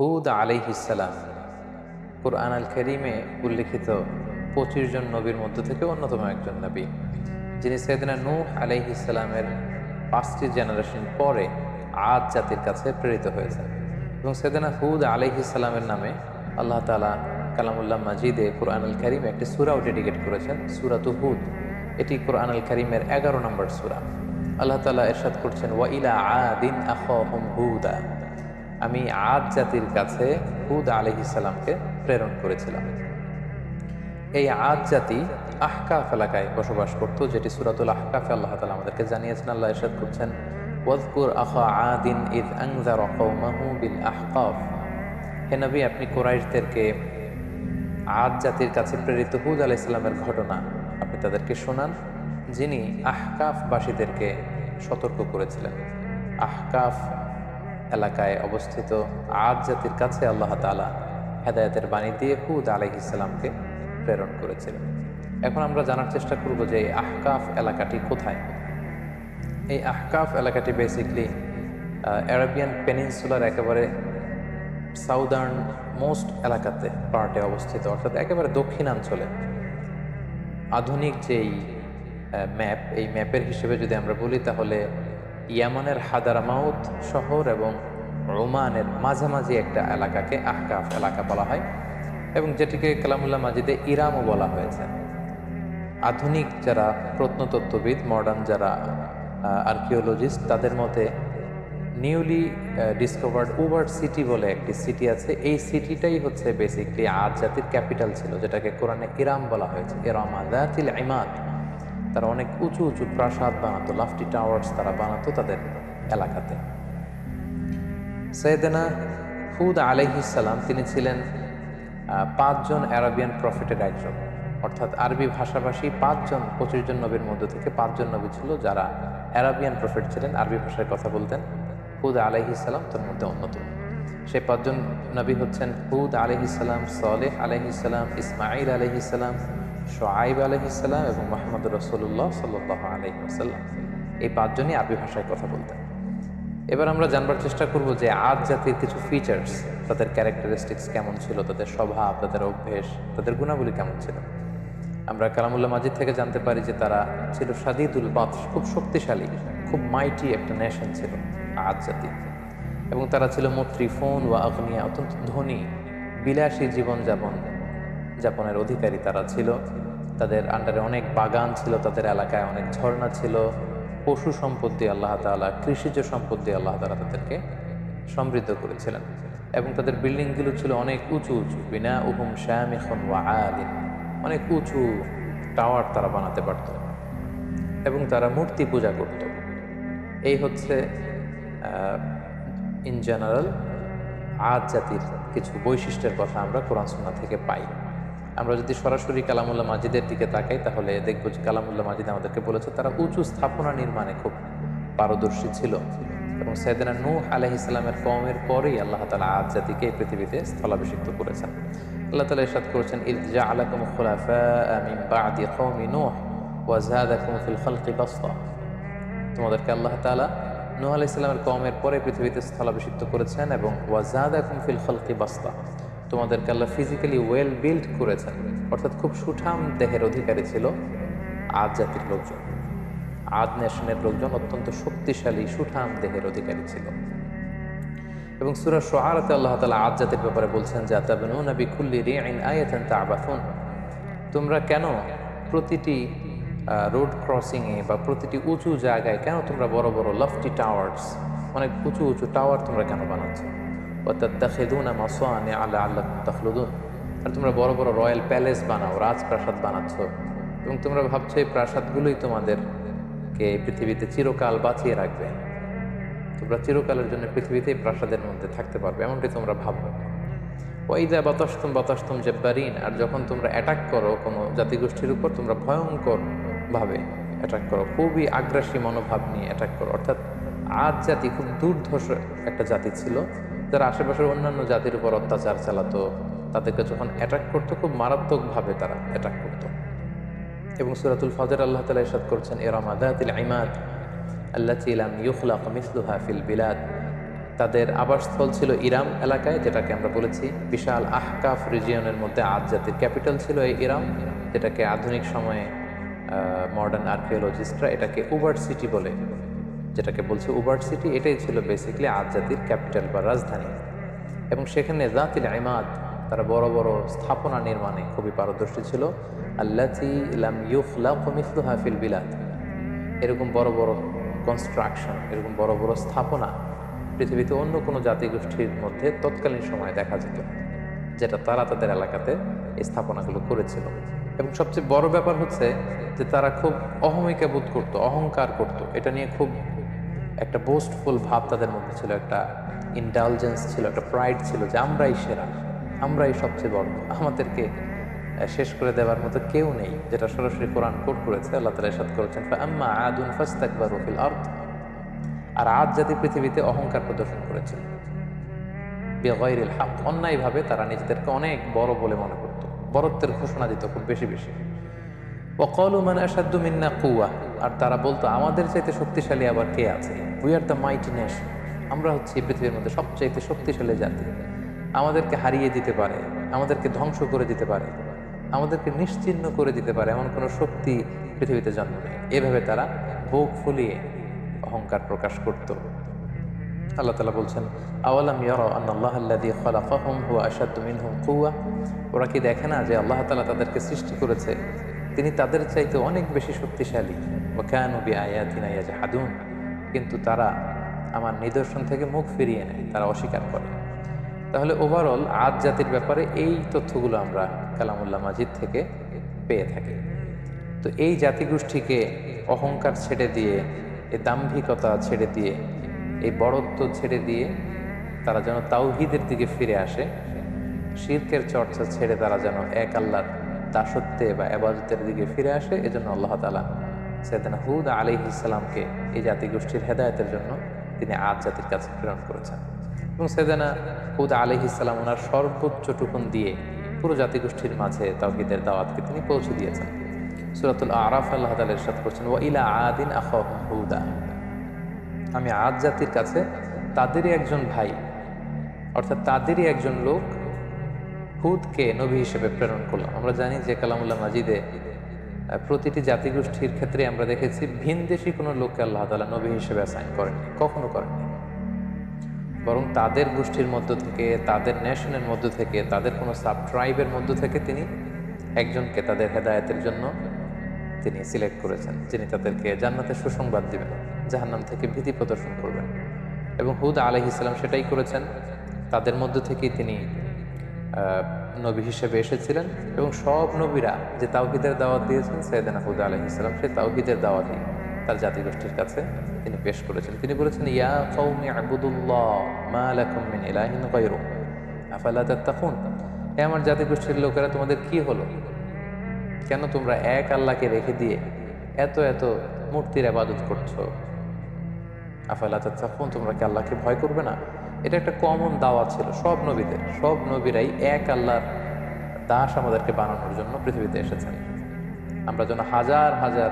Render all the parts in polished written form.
হুদ আলাইহিসসালাম কুরআন আল কারীমে উল্লিখিত ২৫ জন নবীর মধ্য থেকে অন্যতম একজন নবী, যিনি সাইয়েদনা নূহ আলাইহিসসালামের ৫টি জেনারেশন পরে আদ জাতির কাছে প্রেরিত হয়েছেন। এবং সাইয়েদনা হুদ আলাইহিসসালামের নামে আল্লাহ তাআলা কালামুল্লাহ মাজিদে কুরআন আল কারীমে একটি সূরাও ডেডিকেট করেছেন, সূরাতু হুদ। এটি কুরআন আল কারীমের ১১ নম্বর সূরা। আল্লাহ তাআলা ইরশাদ করছেন, ওয়া ইলা আদিন আখাহুম হুদা, আমি আদ জাতির কাছে হুদ আলাইহিসসালামকে প্রেরণ করেছিলাম। এই আদ জাতি আহকাফ এলাকায় বসবাস করত, যেটি সূরাতুল আহকাফে আল্লাহ তাআলা আমাদেরকে জানিয়েছেন। আল্লাহ ইরশাদ করছেন, ওয়াযকুর আখা আদিন ইয আনযারা কওমাহু বিল আহকাফ, হে নবী, আপনি কুরাইশদেরকে আদ জাতির কাছে প্রেরিত হুদ আলাইহিস সালামের ঘটনা আপনি তাদেরকে শোনান, যিনি আহকাফবাসীদেরকে সতর্ক করেছিলেন। আহকাফ এলাকায় অবস্থিত আদ জাতির কাছে আল্লাহ তাআলা হেদায়েতের বাণী দিয়ে হুদ আলাইহিস সালামকে প্রেরণ করেছিলেন। এখন আমরা জানার চেষ্টা করব যে এই আহকাফ এলাকাটি কোথায়। এই আহকাফ এলাকাটি বেসিকলি অ্যারাবিয়ান পেনিনসুলার একেবারে সাউদার্ন মোস্ট এলাকাতে পার্টে অবস্থিত, অর্থাৎ একেবারে দক্ষিণাঞ্চলে। আধুনিক যেই ম্যাপ, এই ম্যাপের হিসেবে যদি আমরা বলি, তাহলে ইয়ামানের হাদারামাউত শহর এবং ওমানের মাঝামাঝি একটা এলাকাকে আহকাফ এলাকা বলা হয়, এবং যেটিকে কালামুল্লাহ মাজিদে ইরামও বলা হয়েছে। আধুনিক যারা প্রত্নতত্ত্ববিদ, মডার্ন যারা আর্কিওলজিস্ট, তাদের মতে নিউলি ডিসকভার্ড উবার সিটি বলে একটি সিটি আছে। এই সিটিটাই হচ্ছে বেসিকলি আদ জাতির ক্যাপিটাল ছিল, যেটাকে কোরআনে ইরাম বলা হয়েছে। ইরামা যাতিল ইমাদ, তারা অনেক উঁচু উঁচু প্রাসাদ বানাতো, লাফটি টাওয়ার্স তারা বানাতো তাদের এলাকাতে। সাইয়েদনা হুদ আলাইহিস সালাম তিনি ছিলেন ৫ জন অ্যারাবিয়ান প্রফেটের একজন, অর্থাৎ আরবি ভাষাভাষী ৫ জন ২৫ জন নবীর মধ্যে থেকে ৫ জন নবী ছিল যারা অ্যারাবিয়ান প্রফেট ছিলেন, আরবি ভাষায় কথা বলতেন। হুদ আলাইহিস সালাম তার মধ্যে অন্যতম। সেই ৫ জন নবী হচ্ছেন হুদ আলাইহিস সালাম, সালেহ আলাইহিস সালাম, ইসমাঈল আলাইহিস সালাম, শুআয়ব আলাইহিস সালাম এবং মুহাম্মদ রাসূলুল্লাহ সাল্লাল্লাহু আলাইহি ওয়াসাল্লাম। এই ৫ জনই আরবি ভাষায় কথা বলতেন। এবার আমরা জানবার চেষ্টা করব যে আদ জাতির কিছু ফিচার্স, তাদের ক্যারেক্টারিস্টিক্স কেমন ছিল, তাদের স্বভাব, তাদের অভ্যেস, তাদের গুণাবলী কেমন ছিল। আমরা কালামুল্লাহ মাজিদ থেকে জানতে পারি যে তারা ছিল শাদীদুল বাতশ, খুব শক্তিশালী, খুব মাইটি একটা নেশন ছিল আদ জাতি। এবং তারা ছিল মুত্রিফুন ওয়া আগনিয়া, অত্যন্ত ধনী, বিলাসী যাপনের অধিকারী তারা ছিল। তাদের আন্ডারে অনেক বাগান ছিল, তাদের এলাকায় অনেক ঝর্ণা ছিল, পশু সম্পদ দিয়ে আল্লাহ তাআলা, কৃষিজ সম্পদ দিয়ে আল্লাহ তাআলা তাদেরকে সমৃদ্ধ করেছিলেন। এবং তাদের বিল্ডিংগুলো ছিল অনেক উঁচু উঁচু, বিনাউহুম শামিখুন ওয়া আলিন, অনেক উঁচু টাওয়ার তারা বানাতে পারত। এবং তারা মূর্তি পূজা করত। এই হচ্ছে ইন জেনারেল আদ জাতির কিছু বৈশিষ্ট্যের কথা আমরা কোরআন সুন্নাহ থেকে পাই। আমরা যদি সরাসরি কালামুল্লাহ মাজিদের দিকে তাকাই, তাহলে দেখব যে কালামুল্লাহ মাজিদ আমাদেরকে বলেছে তারা উঁচু স্থাপনা নির্মাণে খুব পারদর্শী ছিল। এবং সাইয়েদনা নূহ আলাইহিস সালামের কওমের পরেই আল্লাহ তাআলা আদ জাতিকে এই পৃথিবীতে স্থলাভিষিক্ত করেছেন। আল্লাহ তাআলা ইরশাদ করেছেন, ইয জাআলাকুম খুলাফাআ মিন বা'দি কওমি নূহ ওয়া যাদাকুম ফিল খালকি বাসতা, তোমাদেরকে আল্লাহ তাআলা নূহ আলাইহিস সালামের কওমের পরে পৃথিবীতে স্থলাভিষিক্ত করেছেন, এবং ওয়া যাদাকুম ফিল খালকি বাসতা, তোমাদেরকে আল্লাহ ফিজিক্যালি ওয়েল বিল্ড করেছেন। অর্থাৎ খুব সুঠাম দেহের অধিকারী ছিল আদ জাতির লোকজন। আদ নেশনের লোকজন অত্যন্ত শক্তিশালী, সুঠাম দেহের অধিকারী ছিল। এবং সূরা শুআরাতে আল্লাহ তাআলা আদ জাতির ব্যাপারে বলছেন যে আতাবনুনা বিকুল্লি রিইন আয়াতান তা'বাথুন, তোমরা কেন প্রতিটি রোড ক্রসিংয়ে বা প্রতিটি উঁচু জায়গায় কেন তোমরা বড় বড় লাফটি টাওয়ার্স, অনেক উঁচু উঁচু টাওয়ার তোমরা কেন বানাচ্ছ? ওয়াতাত্তাখিযুনা মাসানিআ লাআল্লাকুম তাখলুদুন, আর তোমরা বড় বড় রয়্যাল প্যালেস বানাও, রাজপ্রাসাদ বানাচ্ছ, এবং তোমরা ভাবছো এই প্রাসাদগুলোই তোমাদেরকে পৃথিবীতে চিরকাল বাঁচিয়ে রাখবে, তোমরা চিরকালের জন্য পৃথিবীতে প্রাসাদের মধ্যে থাকতে পারবে, এমনটি তোমরা ভাবো। ওয়াইযা বাতাশতুম জাব্বারিন, আর যখন তোমরা অ্যাটাক করো কোনো জাতিগোষ্ঠীর উপর, তোমরা ভয়ঙ্কর ভাবে অ্যাটাক করো, খুবই আগ্রাসী মনোভাব নিয়ে অ্যাটাক করো। অর্থাৎ আদ জাতি খুব দুর্ধর্ষ একটা জাতি ছিল, যারা আশেপাশের অন্যান্য জাতির উপর অত্যাচার চালাতো, তাদেরকে যখন অ্যাটাক করতো খুব মারাত্মকভাবে তারা অ্যাটাক করতো। এবং সূরাতুল ফাজর আল্লাহ তাআলা ইরশাদ করছেন, ইরামা যাতিল ইমাদ আল্লাতী লাম ইউখলাক মিসলুহা ফিল বিলাদ, তাদের আবাসস্থল ছিল ইরাম এলাকায়, যেটাকে আমরা বলেছি বিশাল আহকাফ রিজিয়নের মধ্যে আদ জাতির ক্যাপিটাল ছিল এই ইরাম, যেটাকে আধুনিক সময়ে মডার্ন আর্কিওলজিস্টরা এটাকে উবার্ট সিটি বলে, যেটাকে বলছে উবার্ট সিটি। এটাই ছিল বেসিক্যালি আদ জাতির ক্যাপিটাল বা রাজধানী। এবং সেখানে জাতিল ইমাদ, তারা বড় বড় স্থাপনা নির্মাণে খুবই পারদর্শী ছিল। আল্লাতী লাম ইউখলাকু মিসলুহা ফিল বিলাদ, এরকম বড় বড় কনস্ট্রাকশন, এরকম বড় বড় স্থাপনা পৃথিবীতে অন্য কোনো জাতিগোষ্ঠীর মধ্যে তৎকালীন সময়ে দেখা যেত, যেটা তারা তাদের এলাকাতে এই স্থাপনাগুলো করেছিল। এবং সবচেয়ে বড় ব্যাপার হচ্ছে যে তারা খুব অহমিকা বোধ করতো, অহংকার করত। এটা নিয়ে খুব একটা বোস্টফুল ভাব তাদের মধ্যে ছিল, একটা ইন্ডালজেন্স ছিল, একটা প্রাইড ছিল যে আমরাই সেরা, আমরাই সবচেয়ে বড়, আমাদেরকে শেষ করে দেওয়ার মতো কেউ নেই, যেটা সরাসরি কোরআন কোট করেছে। আল্লাহ তাআলা ইরশাদ করেছেন, ফাআম্মা আদুন ফাস্তাকবারু ফিল আরদ, আর আদ জাতি পৃথিবীতে অহংকার প্রদর্শন করেছে বিগাইরিল হক, অন্যায়ভাবে তারা নিজেদেরকে অনেক বড় বলে মনে করত, বড়ত্বের ঘোষণা দিত খুব বেশি বেশি। ওয়াকালু মান আশাদ্দু মিন্না কুওয়া, আর তারা বলতো আমাদের চাইতে শক্তিশালী আবার কে আছে, we are the mighty nation, আমরা হচ্ছি পৃথিবীর মধ্যে সবচাইতে শক্তিশালী জাতি, আমাদেরকে হারিয়ে দিতে পারে, আমাদেরকে ধ্বংস করে দিতে পারে, আমাদেরকে নিশ্চিহ্ন করে দিতে পারে, এমন কোনো শক্তি পৃথিবীতে জন্ম নেই। এভাবে তারা বুক ফুলিয়ে অহংকার প্রকাশ করত। আল্লাহ তাআলা বলছেন, আওয়ালাম ইয়ারা আন্নাল্লাহা আল্লাযী খালাকাহুম হুয়া আশাদ্দু মিনহুম কুওয়া, ওরা কি দেখে না যে আল্লাহ তাআলা তাদেরকে সৃষ্টি করেছে, তিনি তাদের চাইতে অনেক বেশি শক্তিশালী। ওয়া কানু বিআয়াতিনা ইয়াজহাদুন, কিন্তু তারা আমার নিদর্শন থেকে মুখ ফিরিয়ে নেয়, তারা অস্বীকার করে। তাহলে ওভারঅল আদ জাতির ব্যাপারে এই তথ্যগুলো আমরা কালামুল্লাহ মাজিদ থেকে পেয়ে থাকি। তো এই জাতিগোষ্ঠীকে অহংকার ছেড়ে দিয়ে, এই দাম্ভিকতা ছেড়ে দিয়ে, এই বড়ত্ব ছেড়ে দিয়ে তারা যেন তাওহীদের দিকে ফিরে আসে, শিরকের চর্চা ছেড়ে তারা যেন এক আল্লাহর দাসত্বে বা ইবাদতের দিকে ফিরে আসে। এজন্য আল্লাহ তাআলা সাইয়েদনা হুদ আলাইহিস সালামকে এই জাতিগোষ্ঠীর হেদায়েতের জন্য তিনি আদ জাতির কাছে প্রেরণ করেছেন। এবং সাইয়েদনা হুদ আলাইহিস সালাম ওনার সর্বোচ্চ টুকুন দিয়ে পুরো জাতিগোষ্ঠীর মাঝে তাওহীদের দাওয়াতকে তিনি পৌঁছে দিয়েছেন। সূরাতুল আরাফ আল্লাহ তাআলা ইরশাদ করেছেন, ওয়া ইলা আদিন আখাহুম হুদা, আমি আদ জাতির কাছে তাদেরই একজন ভাই, অর্থাৎ তাদেরই একজন লোক হুদকে নবী হিসেবে প্রেরণ করলাম। আমরা জানি যে কালামুল্লাহ মাজিদে প্রতিটি জাতিগোষ্ঠীর ক্ষেত্রে আমরা দেখেছি ভিনদেশী কোনো লোককে আল্লাহ তাআলা নবী হিসেবে অ্যাসাইন করেননি, কখনো করেননি, বরং তাদের গোষ্ঠীর মধ্য থেকে, তাদের নেশনের মধ্য থেকে, তাদের কোনো সাব ট্রাইবের মধ্য থেকে তিনি একজনকে তাদের হেদায়েতের জন্য তিনি সিলেক্ট করেছেন, যিনি তাদেরকে জান্নাতের সুসংবাদ দিবেন, জাহান্নাম থেকে ভীতি প্রদর্শন করবেন। এবং হুদ আলাইহিস সালাম সেটাই করেছেন। তাদের মধ্য থেকেই তিনি নবী হিসেবে এসেছিলেন। এবং সব নবীরা যে তাওহীদের দাওয়াত দিয়েছেন, সাইয়েদনা হুদ আলাইহিস সালাম সেই তাওহীদের দাওয়াতই তার জাতিগোষ্ঠীর কাছে তিনি পেশ করেছেন। তিনি বলেছেন, ইয়া কওমি আবুদুল্লাহ মা লাকুম মিন ইলাহিন গায়রু আফালা তাত্তাকুন, হে আমার জাতিগোষ্ঠীর লোকেরা, তোমাদের কি হলো, কেন তোমরা এক আল্লাহকে রেখে দিয়ে এত এত মূর্তির ইবাদত করছো, আফালা তাত্তাকুন, তোমরা কি আল্লাহকে ভয় করবে না? এটা একটা কমন দাওয়াত ছিল সব নবীদের, সব নবীরাই এক আল্লাহর দাস আমাদেরকে বানানোর জন্য পৃথিবীতে এসেছেন। আমরা যেন হাজার হাজার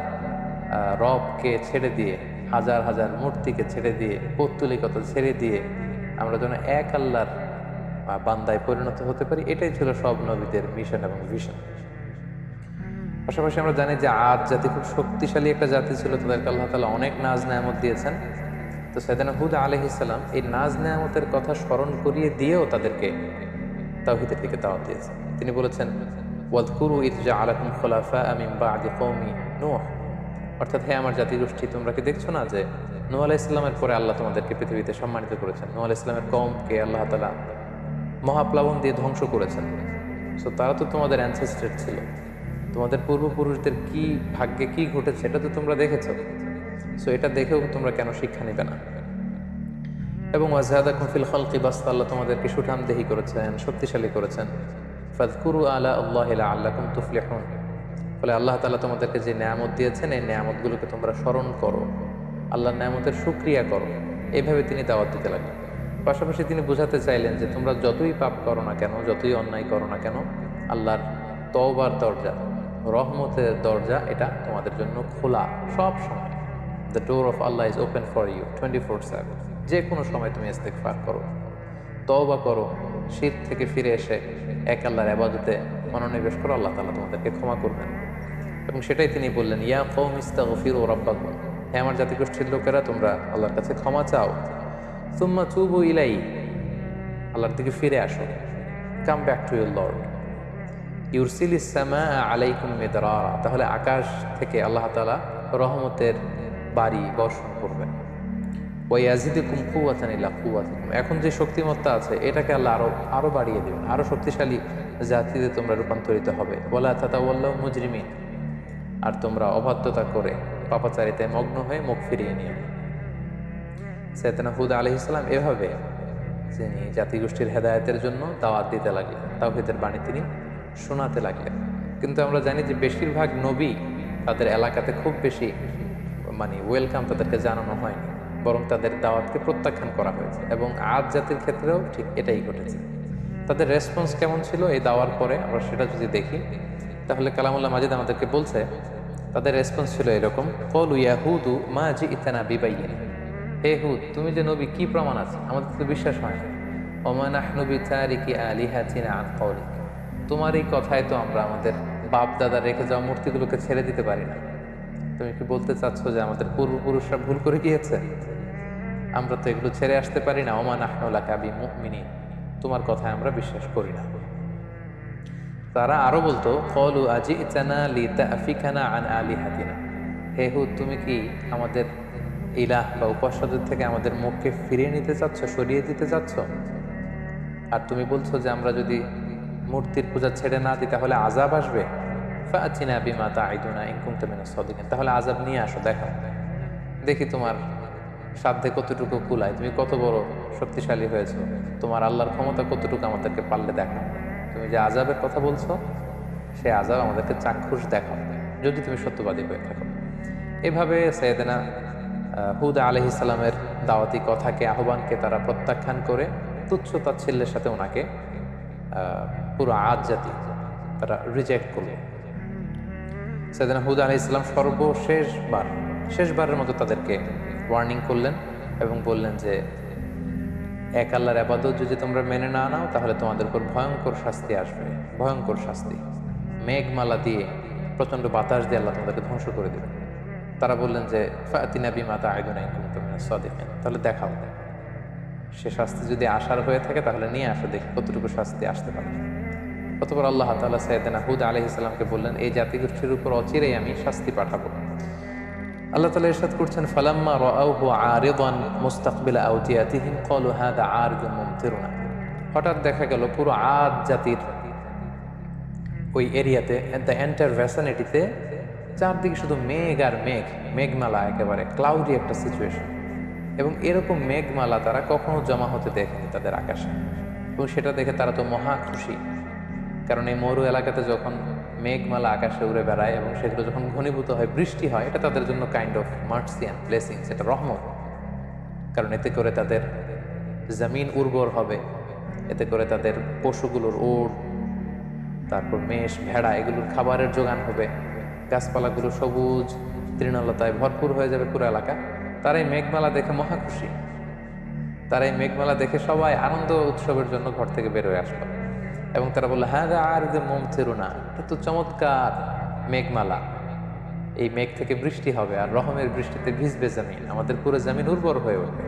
রবকে ছেড়ে দিয়ে, হাজার হাজার মূর্তিকে ছেড়ে দিয়ে, পৌত্তলিকতা ছেড়ে দিয়ে আমরা যেন এক আল্লাহর বান্দায় পরিণত হতে পারি, এটাই ছিল সব নবীদের মিশন এবং ভিশন। পাশাপাশি আমরা জানি যে আদ জাতি খুব শক্তিশালী একটা জাতি ছিল, তাদেরকে আল্লাহ তাআলা অনেক নাজ নেয়ামত দিয়েছেন। তো সাইয়েদনা হুদ আলাইহিস সালাম এই নাজ নেয়ামতের কথা স্মরণ করিয়ে দিয়েও তাদেরকে তাওহীদের দিকে দাওয়াত দিয়েছেন। তিনি বলেছেন, ওয়াযকুরু ইয জাআলাকুম খুলাফা মিন বা'দি কওমি নূহ, অর্থাৎ হে আমার জাতিগোষ্ঠী, তোমরা কি দেখছো না যে নূহ আলাইহিস সালামের পরে আল্লাহ তোমাদেরকে পৃথিবীতে সম্মানিত করেছেন। নূহ আলাইহিস সালামের কওমকে আল্লাহ তাআলা মহাপ্লাবন দিয়ে ধ্বংস করেছেন। সো তারা তো তোমাদের অ্যানসেস্টর ছিল, তোমাদের পূর্বপুরুষদের কি ভাগ্যে কি ঘটেছে এটা তো তোমরা দেখেছো। সো এটা দেখেও তোমরা কেন শিক্ষা নিবে না? এবং ওয়াজহাদাকুম ফিল খালকি বাসতা, আল্লাহ তোমাদেরকে সুঠামদেহী করেছেন, শক্তিশালী করেছেন। ফাযকুরু আলা আল্লাহি লাআল্লাকুম তুফলিহুন, ফলে আল্লাহ তাআলা তোমাদেরকে যে নেয়ামত দিয়েছেন এই নেয়ামতগুলোকে তোমরা স্মরণ করো, আল্লাহর নেয়ামতের শুকরিয়া করো। এইভাবে তিনি দাওয়াত দিতে লাগলেন। পাশাপাশি তিনি বোঝাতে চাইলেন যে তোমরা যতই পাপ করো না কেন, যতই অন্যায় করো না কেন, আল্লাহর তওবার দরজা, রহমতের দরজা এটা তোমাদের জন্য খোলা সব সময়। The door of Allah is open for you 24/7. যে কোনো সময় তুমি ইস্তেগফার করো, তওবা করো, শিরক থেকে ফিরে এসে এক আল্লাহর ইবাদতে মনোনিবেশ করো, আল্লাহ তাআলা তোমাদেরকে ক্ষমা করবেন। এবং সেটাই তিনি বললেন, ইয়া কওমি ইস্তাগফিরু রাব্বাকুম, হে আমার জাতিগোষ্ঠীর লোকেরা, তোমরা আল্লাহর কাছে ক্ষমা চাও, সুম্মা তুবু ইলাইহি, আল্লাহর দিকে ফিরে আসো, come back to your lord, ইউরসিলিস সামা আলাইকুম মিদরারা, তাহলে আকাশ থেকে আল্লাহ তাআলা রহমতের বাড়ি বর্ষণ করবেন। ওয়ায়াজিদুকুম কুওয়াতান ইলা কুওয়াতিকুম, এখন যে শক্তিমত্তা আছে এটাকে আল্লাহ আরো বাড়িয়ে দেবেন, আরো শক্তিশালী জাতিতে তোমরা রূপান্তরিত হবে। ওয়ালা তাতাওয়াল্লাউ মুজরিমিন, আর তোমরা অবাধ্যতা করে পাপাচারিতায় মগ্ন হয়ে মুখ ফিরিয়ে নিও। সাইয়েদনা হুদ আলাইহিস সালাম এভাবে তিনি জাতিগোষ্ঠীর হেদায়েতের জন্য দাওয়াত দিতে লাগলেন, তাওহীদের বাণী তিনি শোনাতে লাগলেন। কিন্তু আমরা জানি যে বেশিরভাগ নবী তাদের এলাকাতে খুব বেশি ওয়েলকাম তাদেরকে জানানো হয়নি, বরং তাদের দাওয়াতকে প্রত্যাখ্যান করা হয়েছে। এবং আদ জাতির ক্ষেত্রেও ঠিক এটাই ঘটেছে। তাদের রেসপন্স কেমন ছিল এই দাওয়ার পরে আমরা সেটা যদি দেখি, তাহলে কালামুল্লাহ মাজিদ আমাদেরকে বলছে তাদের রেসপন্স ছিল এরকম, ক্বালু ইয়া হুদু মা জি'তানা বিবাইয়িন, হে হুদ, তুমি যে নবী কি প্রমাণ আছে, আমাদের তো বিশ্বাস হয় না। ওমা নাহনু বিতারিকি আলিহাতিনা আন কওলিক, তোমার এই কথায় তো আমরা আমাদের বাপ দাদা রেখে যাওয়া মূর্তিগুলোকে ছেড়ে দিতে পারি না। তুমি কি বলতে চাচ্ছ যে আমাদের পূর্বপুরুষরা ভুল করে গিয়েছে? আমরা তো এগুলো ছেড়ে আসতে পারি না। ওমা নাহনু লাকা বিমুমিনিন, তোমার কথায় আমরা বিশ্বাস করি না। তারা আরো বলতো, ক্বালু আজি'তানা লিতাফিকানা আন আলিহাতিনা, হে হুদ, তুমি কি আমাদের ইলাহ বা উপাস্যদের থেকে আমাদের মুখকে ফিরিয়ে নিতে চাচ্ছ, সরিয়ে দিতে চাচ্ছ? আর তুমি বলছো যে আমরা যদি মূর্তির পূজা ছেড়ে না দিই তাহলে আযাব আসবে। ফাআতিনা বিমা তাঈদুনা ইন কুনতা মিনাস সাদিকিন, তাহলে আযাব নিয়ে আসো, দেখো দেখি তোমার সাধ্যে কতটুকু কুলায়, তুমি কত বড় শক্তিশালী হয়েছো, তোমার আল্লাহর ক্ষমতা কতটুকু আমাদেরকে পারলে দেখাও। তুমি যে আযাবের কথা বলছো সে আযাব আমাদেরকে চাক্ষুষ দেখাও, যদি তুমি সত্যবাদী হয়ে থাকো। এভাবে সাইয়েদনা হুদ আলাইহিস সালামের দাওয়াতি কথাকে, আহ্বানকে তারা প্রত্যাখ্যান করে তুচ্ছ তাচ্ছিল্যের সাথে ওনাকে পুরো আদ জাতি তারা রিজেক্ট করলো। সাইয়েদনা হুদ আলাইহিস সালাম শেষবারের মতো তাদেরকে ওয়ার্নিং করলেন এবং বললেন যে এক আল্লাহর ইবাদত যদি তোমরা মেনে না নাও তাহলে তোমাদের উপর ভয়ঙ্কর শাস্তি আসবে, ভয়ঙ্কর শাস্তি। মেঘমালা দিয়ে, প্রচণ্ড বাতাস দিয়ে আল্লাহ তোমাদেরকে ধ্বংস করে দেবে। তারা বললেন যে ফাতিনা বিমা তাঈদুনা ইন কুনতা মিনাস সাদিকিন, তাহলে দেখাও সে শাস্তি যদি আসার হয়ে থাকে তাহলে নিয়ে আসো, দেখি কতটুকু শাস্তি আসতে পারে। অতঃপর আল্লাহ তাআলা সাইয়েদনা হুদ আলাইহিস সালামকে বললেন, এই জাতিগোষ্ঠীর উপর অচিরেই আমি শাস্তি পাঠাবো। আল্লাহ তাআলা ইরশাদ করছেন, ফালাম্মা রাআউহু আরিদান মুস্তাকবিলা আওদিয়াতিহিম ক্বালু হাযা আরিদুন মুমতিরুনা, হঠাৎ দেখা গেল পুরো আদ জাতির ওই এরিয়াতে, দ্য এন্টায়ার ভ্যাসিনিটিতে চারদিকে শুধু মেঘ আর মেঘ, মেঘমালা, একেবারে ক্লাউডি একটা সিচুয়েশন। এবং এরকম মেঘমালা তারা কখনো জমা হতে দেখেনি তাদের আকাশে, এবং সেটা দেখে তারা তো মহা খুশি। কারণ এই মরু এলাকাতে যখন মেঘমালা আকাশে উড়ে বেড়ায় এবং সেগুলো যখন ঘনীভূত হয়, বৃষ্টি হয়, এটা তাদের জন্য kind of mercy and blessings, এটা রহমত। কারণ এতে করে তাদের জমিন উর্বর হবে, এতে করে তাদের পশুগুলোর ওট, তারপর মেষ, ভেড়া, এগুলোর খাবারের যোগান হবে, গাছপালাগুলো সবুজ তৃণলতায় ভরপুর হয়ে যাবে পুরো এলাকা। তারা এই মেঘমালা দেখে মহা খুশি। তারা এই মেঘমালা দেখে সবাই আনন্দ উৎসবের জন্য ঘর থেকে বের হয়ে আসলো এবং তারা বললো, হ্যাঁ আরিদু মুমতিরুনা, এটা তো চমৎকার মেঘমালা, এই মেঘ থেকে বৃষ্টি হবে আর রহমের বৃষ্টিতে ভিজবে জমিন, আমাদের পুরো জমিন উর্বর হয়ে উঠবে।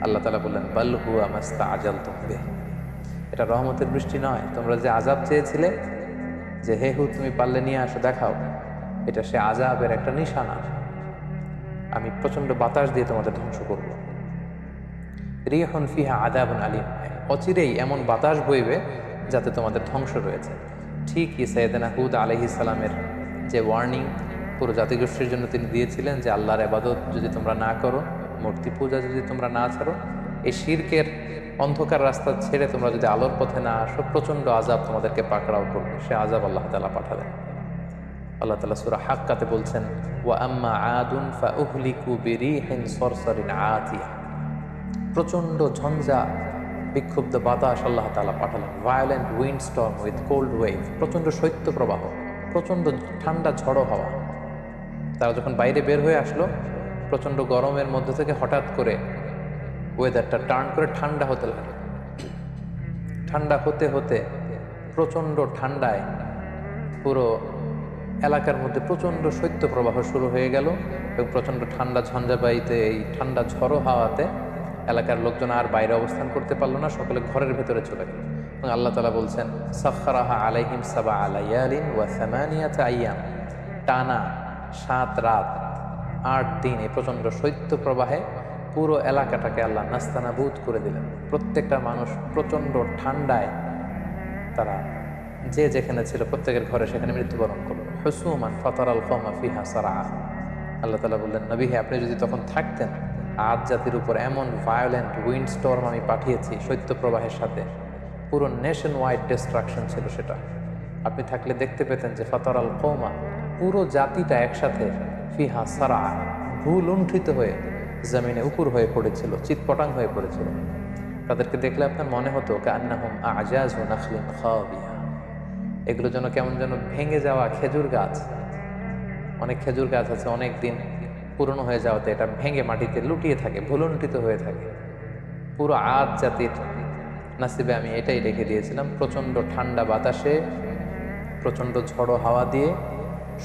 আল্লাহ তাআলা বললেন, বাল হুয়া মাস্তাআজালতুম বিহি, এটা রহমতের বৃষ্টি নয়, তোমরা যে আযাব চেয়েছিলে যে হে হুদ তুমি পারলে নিয়ে আসো, দেখাও, এটা সে আযাবের একটা নিশানা। আমি প্রচন্ড বাতাস দিয়ে তোমাদের ধ্বংস করব। রিহুন ফিহা আযাবুন আলীম, অচিরেই এমন বাতাস বইবে যাতে তোমাদের ধ্বংস রয়েছে। ঠিকই সাইয়েদনা হুদ আলাইহিস সালামের যে ওয়ার্নিং পুরো জাতিগোষ্ঠীর জন্য তিনি দিয়েছিলেন যে আল্লাহর ইবাদত যদি তোমরা না করো, মূর্তি পূজা যদি তোমরা না ছাড়ো, এই শিরকের অন্ধকার রাস্তা ছেড়ে তোমরা যদি আলোর পথে না আসো, প্রচণ্ড আযাব তোমাদেরকে পাকড়াও করবে। সে আযাব আল্লাহ তাআলা পাঠালেন। আল্লাহ তাআলা সূরা হাক্কাতে বলছেন, ওয়া আম্মা আদুন ফাউহলিকু বিরিহিন সরসরিন আতিয়া, প্রচণ্ড ঝঞ্ঝা বিক্ষুব্ধ বাতাস আল্লাহ তাআলা পাঠালেন। Violent wind storm with cold wave, প্রচণ্ড শৈত্য প্রবাহ, প্রচণ্ড ঠান্ডা ঝড়ো হাওয়া। তারা যখন বাইরে বের হয়ে আসলো, প্রচণ্ড গরমের মধ্য থেকে হঠাৎ করে ওয়েদারটা টার্ন করে ঠান্ডা হতে লাগলো। ঠান্ডা হতে হতে প্রচণ্ড ঠান্ডায় পুরো এলাকার মধ্যে প্রচণ্ড শৈত্যপ্রবাহ শুরু হয়ে গেল এবং প্রচণ্ড ঠান্ডা ঝঞ্ঝাবায়ুতে, এই ঠান্ডা ঝড়ো হাওয়াতে এলাকার লোকজন আর বাইরে অবস্থান করতে পারলো না, সকলে ঘরের ভেতরে চলে গেল। এবং আল্লাহ তাআলা বলছেন, সাখখারাহা আলাইহিম সাবআ লায়ালিন ওয়া সামানিয়াতা আইয়াম, টানা 7 রাত 8 দিন এই প্রচণ্ড শৈত্যপ্রবাহে পুরো এলাকাটাকে আল্লাহ নাস্তানাবুদ করে দিলেন। প্রত্যেকটা মানুষ প্রচণ্ড ঠান্ডায় তারা যে যেখানে ছিল প্রত্যেকের ঘরে সেখানে মৃত্যুবরণ করলো। হুসুমান ফাতারাল কওমা ফিহা সারআ। আল্লাহ তাআলা বললেন, নবী হে, আপনি যদি তখন থাকতেন, আদ জাতির উপর এমন ভায়োলেন্ট উইন্ড স্টর্ম আমি পাঠিয়েছি শৈত্যপ্রবাহের সাথে, পুরো নেশন ওয়াইড ডিস্ট্রাকশন ছিল সেটা। আপনি থাকলে দেখতে পেতেন যে ফাতারাল কওমা, পুরো জাতিটা একসাথে ফিহা সারআ, ভূলুণ্ঠিত হয়ে জমিনে উপর হয়ে পড়েছিল, চিৎপটাং হয়ে পড়েছিল। তাদেরকে দেখলে আপনার মনে হতো কান্নাহুম আজাজু নাখলিন খাবিয়া, এগুলো যেন কেমন যেন ভেঙে যাওয়া খেজুর গাছ। অনেক খেজুর গাছ আছে অনেক দিন পুরনো হয়ে যাওয়াতে এটা ভেঙে মাটিতে লুটিয়ে থাকে, ভুলুণ্ঠিত হয়ে থাকে। পুরো আদ জাতির নাসিবে আমি এটাই রেখে দিয়েছিলাম। প্রচণ্ড ঠান্ডা বাতাসে, প্রচণ্ড ঝড়ো হাওয়া দিয়ে,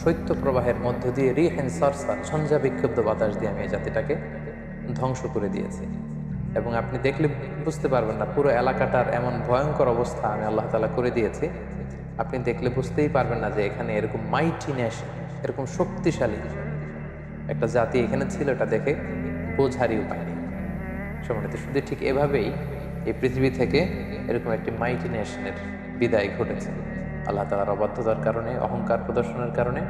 শৈত্যপ্রবাহের মধ্য দিয়ে, রিহিন সারসার, ঝঞ্ঝা বিক্ষুব্ধ বাতাস দিয়ে আমি এই জাতিটাকে ধ্বংস করে দিয়েছি। এবং আপনি দেখলে বুঝতে পারবেন না, পুরো এলাকাটার এমন ভয়ঙ্কর অবস্থা আমি আল্লাহ তাআলা করে দিয়েছি, আপনি দেখলে বুঝতেই পারবেন না যে এখানে এরকম মাইটি নেশন, এরকম শক্তিশালী একটা জাতি এখানে ছিল। এটা দেখে বোঝারই উপায় নেই। সম্মানিত শুধু ঠিক এভাবেই এই পৃথিবী থেকে এরকম একটি মাইটি নেশনের বিদায় ঘটেছে আল্লাহ তাআলার অবাধ্যতার কারণে, অহংকার প্রদর্শনের কারণে।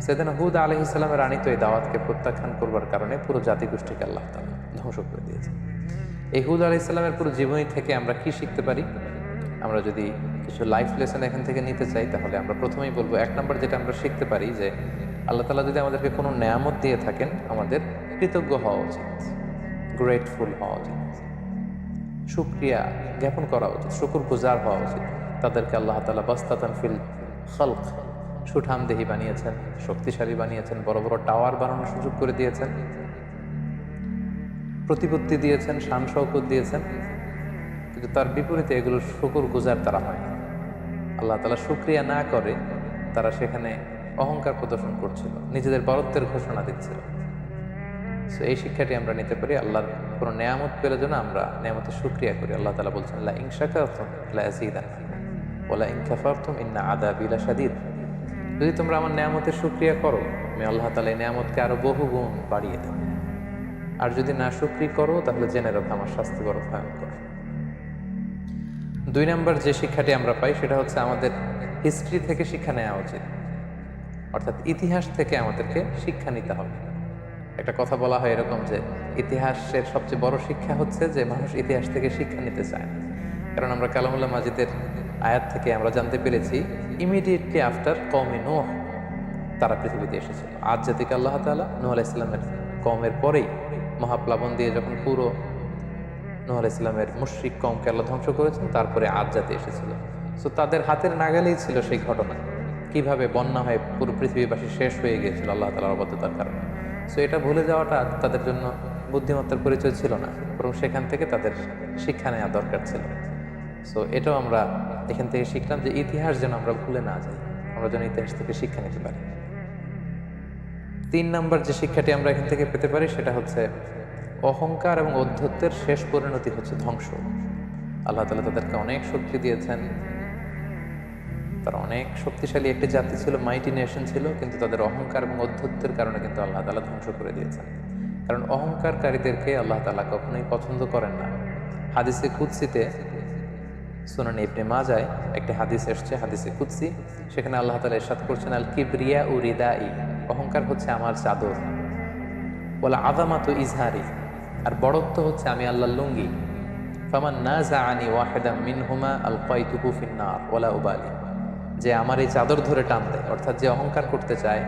সেদিনা হুদ আলাইহিস সালামের আনিত এই দাওয়াতকে প্রত্যাখ্যান করবার কারণে পুরো জাতিগোষ্ঠীকে আল্লাহ তাআলা ধ্বংস করে দিয়েছে। এই হুদ আলাইহিস সালামের পুরো জীবনী থেকে আমরা কি শিখতে পারি? আমরা যদি কিছু লাইফ লেসন এখান থেকে নিতে চাই, তাহলে আমরা প্রথমেই বলবো, 1 নম্বর যেটা আমরা শিখতে পারি যে আল্লাহ তাআলা যদি আমাদেরকে কোনো নেয়ামত দিয়ে থাকেন, আমাদের কৃতজ্ঞ হওয়া উচিত, গ্রেটফুল হওয়া উচিত, শুকরিয়া জ্ঞাপন করা উচিত, শুকরগুজার হওয়া উচিত। তাদেরকে আল্লাহ তাআলা বাসতাতান ফিল খালক, সুঠামদেহী বানিয়েছেন, শক্তিশালী বানিয়েছেন, বড় বড় টাওয়ার বানানোর সুযোগ করে দিয়েছেন, প্রতিপত্তি দিয়েছেন, শান শওকত দিয়েছেন। কিন্তু তার বিপরীতে এগুলোর শুকরগুজার তারা হয় না। আল্লাহ তাআলা শুকরিয়া না করে তারা সেখানে অহংকার প্রদর্শন করছিল, নিজেদের বরত্বের ঘোষণা দিচ্ছিল। সো এই শিক্ষাটি আমরা নিতে পারি, আল্লাহর কোনো নেয়ামত পেলে যেন আমরা নেয়ামতের শুকরিয়া করি। আল্লাহ তাআলা বলছেন, লা ইন শাকারতুম লা আযীদান্নাকুম ওয়া লা ইন কাফারতুম ইন্না আযাবি লাশাদীদ। যদি তোমরা আমার নেয়ামতের শুকরিয়া করো, আমি আল্লাহ তাআলা এই নেয়ামতকে আরো বহুগুণ বাড়িয়ে দেব। আর যদি না শুকরিয়া করো, তাহলে জেনে রাখো আমার শাস্তি বড় ভয়ঙ্কর। 2 নম্বর যে শিক্ষাটি আমরা পাই সেটা হচ্ছে আমাদের হিস্ট্রি থেকে শিক্ষা নেওয়া উচিত, অর্থাৎ ইতিহাস থেকে আমাদেরকে শিক্ষা নিতে হবে। একটা কথা বলা হয় এরকম যে ইতিহাসের সবচেয়ে বড় শিক্ষা হচ্ছে যে মানুষ ইতিহাস থেকে শিক্ষা নিতে চায় না। কারণ আমরা কালামুল্লাহ মাজিদের আয়াত থেকে আমরা জানতে পেরেছি ইমিডিয়েটলি আফটার কওমে নূহ তারা পৃথিবীতে এসেছিল। আদ জাতিকে আল্লাহ তাআলা নূহ আলাইহিস সালামের কওমের পরেই মহাপ্লাবন দিয়ে যখন পুরো নূহ আলাইহিস সালামের মুশরিক কওমকে আল্লাহ ধ্বংস করেছেন, তারপরে আদ জাতি এসেছিল। সো তাদের হাতের নাগালেই ছিল সেই ঘটনা, কিভাবে বন্যা হয়ে পুরো পৃথিবীবাসী শেষ হয়ে গিয়েছিল আল্লাহ তাআলার অবাধ্যতার কারণে। সো এটা ভুলে যাওয়াটা তাদের জন্য বুদ্ধিমত্তার পরিচয় ছিল না, বরং সেখান থেকে তাদের শিক্ষা নেওয়া দরকার ছিল। সো এটাও আমরা এখান থেকে শিখলাম যে ইতিহাস যেন আমরা ভুলে না যাই, আমরা যেন ইতিহাস থেকে শিক্ষা নিতে পারি। 3 নম্বর যে শিক্ষাটি আমরা এখান থেকে পেতে পারি সেটা হচ্ছে অহংকার এবং ঔদ্ধত্যের শেষ পরিণতি হচ্ছে ধ্বংস। আল্লাহ তাআলা তাদেরকে অনেক শক্তি দিয়েছেন, তারা অনেক শক্তিশালী একটি জাতি ছিল, মাইটি নেশন ছিল, কিন্তু তাদের অহংকার এবং ঔদ্ধত্যের কারণে কিন্তু আল্লাহ তাআলা ধ্বংস করে দিয়েছেন। কারণ অহংকারকারীদেরকে আল্লাহ তাআলা কখনোই পছন্দ করেন না। হাদিসে কুদসিতে, সুনান ইবনে মাজায় একটি হাদিস এসেছে, হাদিসে কুদসি, সেখানে আল্লাহ তাআলা ইরশাদ করছেন, আল কিবরিয়া উ রিদাই, অহংকার হচ্ছে আমার চাদর, ওয়াল আযামাতু ইজহারি, আর বড়ত্ব হচ্ছে আমি আল্লাহর লুঙ্গি। ফামান নাযাআনি ওয়াহিদাম মিনহুমা আলকাইতুহু ফিন নার ওয়ালা উবালি, যে আমার এই চাদর ধরে টান দেয়, অর্থাৎ যে অহংকার করতে চায়,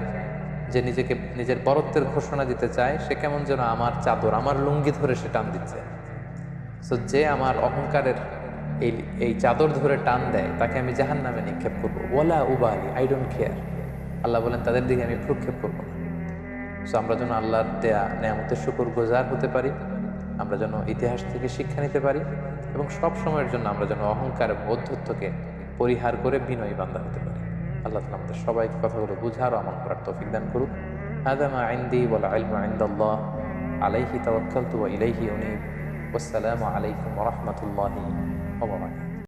যে নিজেকে নিজের বরত্বের ঘোষণা দিতে চায়, সে কেমন যেন আমার চাদর, আমার লুঙ্গি ধরে সে টান দিচ্ছে। সো যে আমার অহংকারের এই চাদর ধরে টান দেয়, তাকে আমি জাহান্নামে নিক্ষেপ করবো। ওয়ালা উবালি, আই ডোন্ট কেয়ার। আল্লাহ বলেন তাদের দিকে আমি ভ্রুক্ষেপ করবো না। সো আমরা যেন আল্লাহর দেয়া নেয়ামতের শুকরগুজার হতে পারি, আমরা যেন ইতিহাস থেকে শিক্ষা নিতে পারি এবং সব সময়ের জন্য আমরা যেন অহংকার এবং অধ্যত্বকে পরিহার করে বিনয়ী বান্দা হতে পারি। আল্লাহ তাআলা আমাদের সবাইকে কথাগুলো বুঝার ও আমল করার তৌফিক দান করুক। হাযা মা ইনদি ওয়াল ইলমু ইনদাল্লাহ আলাইহি তাওয়াক্কালতু ওয়া ইলাইহি উনীব। ওয়াসসালামু আলাইকুম ওয়া রাহমাতুল্লাহি ওয়া বারাকাতুহু।